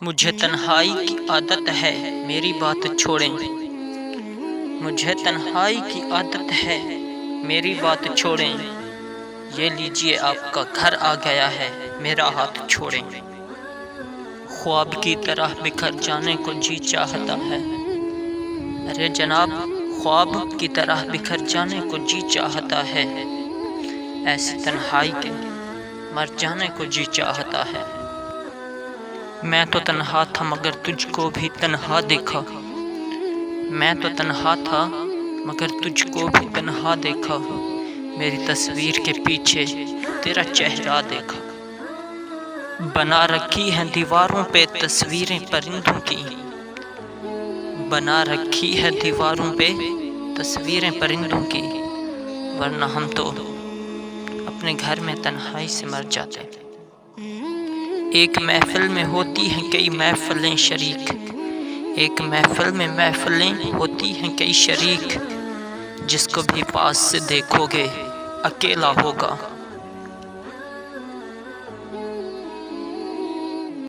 مجھے تنہائی کی عادت ہے میری بات چھوڑیں، مجھے تنہائی کی عادت ہے میری بات چھوڑیں، یہ لیجئے آپ کا گھر آ گیا ہے میرا ہاتھ چھوڑیں۔ خواب کی طرح بکھر جانے کو جی چاہتا ہے، ارے جناب خواب کی طرح بکھر جانے کو جی چاہتا ہے، ایسی تنہائی کے مر جانے کو جی چاہتا ہے۔ میں تو تنہا تھا مگر تجھ کو بھی تنہا دیکھا، میں تو تنہا تھا مگر تجھ کو بھی تنہا دیکھا، میری تصویر کے پیچھے تیرا چہرہ دیکھا۔ بنا رکھی ہیں دیواروں پہ تصویریں پرندوں کی، بنا رکھی ہے دیواروں پہ تصویریں پرندوں کی، ورنہ ہم تو اپنے گھر میں تنہائی سے مر جاتے۔ ایک محفل میں ہوتی ہیں کئی محفلیں شریک، ایک محفل میں محفلیں ہوتی ہیں کئی شریک، جس کو بھی پاس سے دیکھو گے اکیلا ہوگا